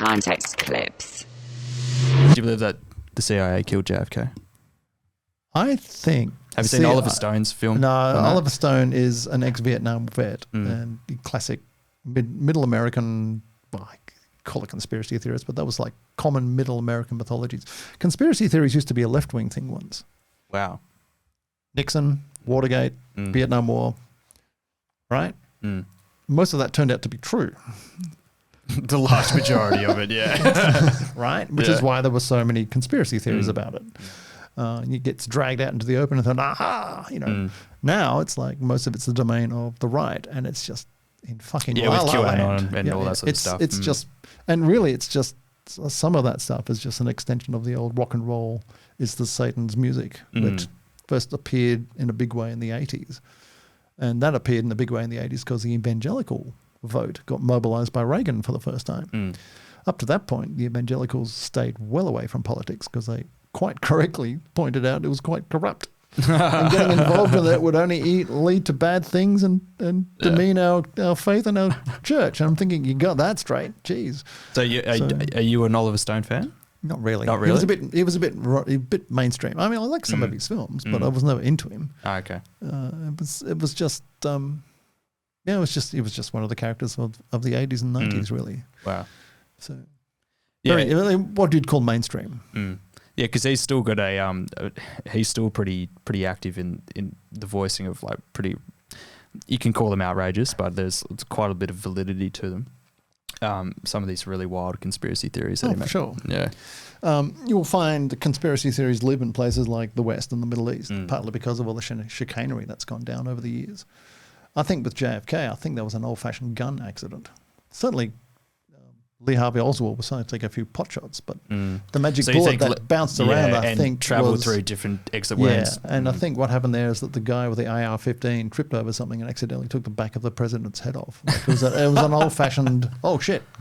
context clips. Do you believe that the CIA killed JFK? I think. Have you seen Oliver Stone's film? No, Oliver Stone is an ex-Vietnam vet and classic middle American, well, I call it conspiracy theorist, but that was like common middle American mythologies. Conspiracy theories used to be a left-wing thing once. Wow. Nixon, Watergate, Vietnam War, right? Most of that turned out to be true. The large majority of it, yeah. Right? Which is why there were so many conspiracy theories about it. It gets dragged out into the open and thought, aha, you know. Now it's like most of it's the domain of the right, and it's just in fucking with QAnon and all that sort of stuff. It's just, and really it's just, some of that stuff is just an extension of the old rock and roll is the Satan's music, which first appeared in a big way in the 80s. And that appeared in a big way in the 80s because the evangelical vote got mobilized by Reagan for the first time. Up to that point, the evangelicals stayed well away from politics because they quite correctly pointed out it was quite corrupt. And getting involved with it would only lead to bad things and demean our faith and our church. And I'm thinking, you got that straight. Jeez. So, are you an Oliver Stone fan? Not really. Not really? He was a bit mainstream. I mean, I like some of his films, but I was never into him. Oh, okay. It was just he was just one of the characters of the 80s and 90s, really. Wow. So, what you'd call mainstream. Yeah, because he's still got he's still pretty active in the voicing of like pretty, you can call them outrageous, but there's quite a bit of validity to them. Some of these really wild conspiracy theories. For sure. Yeah. You'll find the conspiracy theories live in places like the West and the Middle East, partly because of all the chicanery that's gone down over the years. I think with JFK, I think there was an old-fashioned gun accident. Certainly, Lee Harvey Oswald was trying to take a few pot shots, but the magic bullet that bounced around, I think, traveled through different exit wounds. Yeah, and I think what happened there is that the guy with the AR-15 tripped over something and accidentally took the back of the president's head off. Like it was an old-fashioned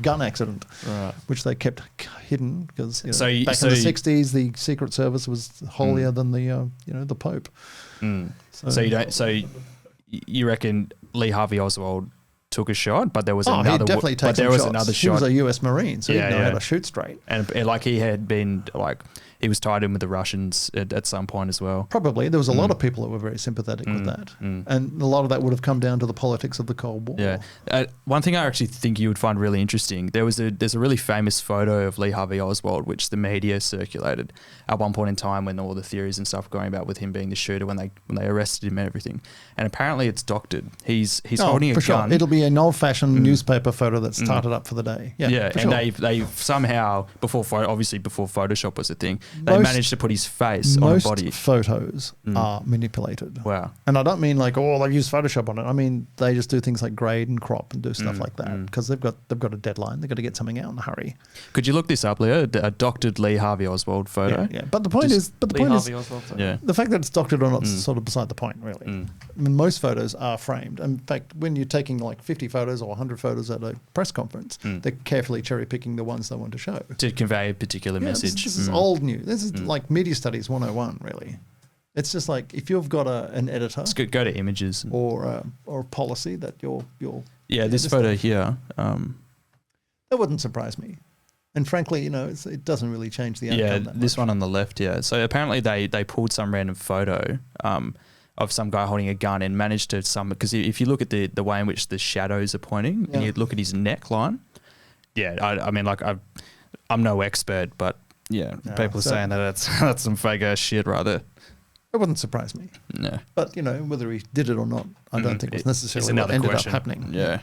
gun accident, right, which they kept hidden because back in the 60s, the Secret Service was holier than the Pope. You reckon Lee Harvey Oswald took a shot, but there was another. He'd definitely take some shots. Another shot. He was a U.S. Marine, so he didn't know how to shoot straight. And like he had been he was tied in with the Russians at some point as well. Probably there was a lot of people that were very sympathetic with that, and a lot of that would have come down to the politics of the Cold War. Yeah, one thing I actually think you would find really interesting. There's a really famous photo of Lee Harvey Oswald, which the media circulated at one point in time when all the theories and stuff were going about with him being the shooter when they arrested him and everything. And apparently it's doctored. He's holding a gun. Sure. It'll be an old-fashioned newspaper photo that's started up for the day. They somehow before Photoshop was a thing, they managed to put his face on a body. Most photos are manipulated. Wow. And I don't mean like, they've used Photoshop on it. I mean, they just do things like grade and crop and do stuff like that because they've got a deadline. They've got to get something out in a hurry. Could you look this up, Leo? A doctored Lee Harvey Oswald photo? Yeah. But the point is, the fact that it's doctored or not is sort of beside the point, really. I mean, most photos are framed. In fact, when you're taking like 50 photos or 100 photos at a press conference, they're carefully cherry picking the ones they want to show. To convey a particular message. This is old news. This is like media studies 101, really. It's just like if you've got an editor. Let's go to images. Or a policy that you're this photo here. That wouldn't surprise me. And frankly, it doesn't really change the outcome that this much. one on the left, So apparently they pulled some random photo of some guy holding a gun and managed to because if you look at the way in which the shadows are pointing and you look at his neckline, I mean, like I'm no expert, but people are saying that that's some fake ass shit right there. It wouldn't surprise me. No. But, whether he did it or not, I don't think it was necessarily what ended up happening. Yeah.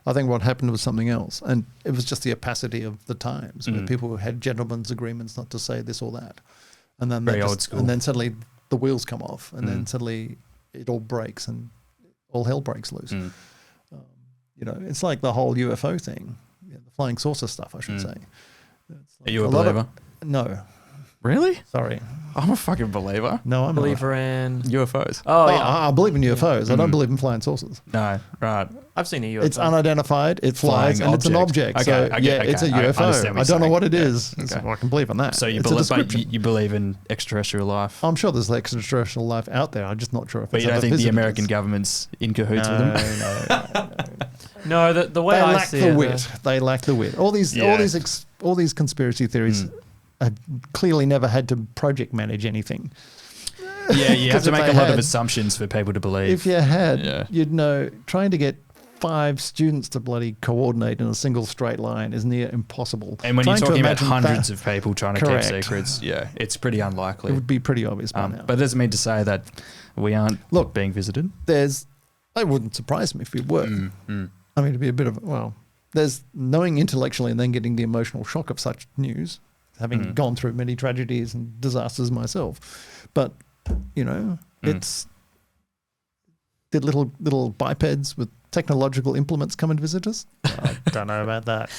I think what happened was something else. And it was just the opacity of the times where people had gentlemen's agreements not to say this or that. And then old school. And then suddenly the wheels come off and then suddenly it all breaks and all hell breaks loose. It's like the whole UFO thing, the flying saucer stuff, I should say. Are you a believer? No. Really? Sorry. I'm a fucking believer. No, I'm Believer in UFOs. Oh, yeah. I believe in UFOs. I don't believe in flying saucers. No, right. I've seen a UFO. It's unidentified, it flies, Flying and it's an object. object. So, Okay, I get- yeah, it's a okay, I UFO. understand what I you're don't know saying. what it Yeah, is. okay. So I can believe in that. So you it's a believe, but description. you believe in extraterrestrial life, I'm sure there's extraterrestrial life out there. I'm just not sure if but it's you don't ever think the visited American us. government's in cahoots with them? No. No, the way They I lack see the it, wit. They lack the wit. All these conspiracy theories have clearly never had to project manage anything. Yeah, you have 'Cause to if make they a lot of had- assumptions for people to believe. If you had, Yeah. you'd know, trying to get 5 students to bloody coordinate in a single straight line is near impossible. And when Trying you're to talking about imagine hundreds that, of people trying to keep Correct. secrets, yeah, it's pretty it unlikely. would be pretty obvious by now. But it doesn't mean to say that we aren't being visited. It wouldn't surprise me if we were. I mean, it'd be a bit of, there's knowing intellectually and then getting the emotional shock of such news, having gone through many tragedies and disasters myself. But, it's, did little bipeds with technological implements come and visit us? I don't know about that.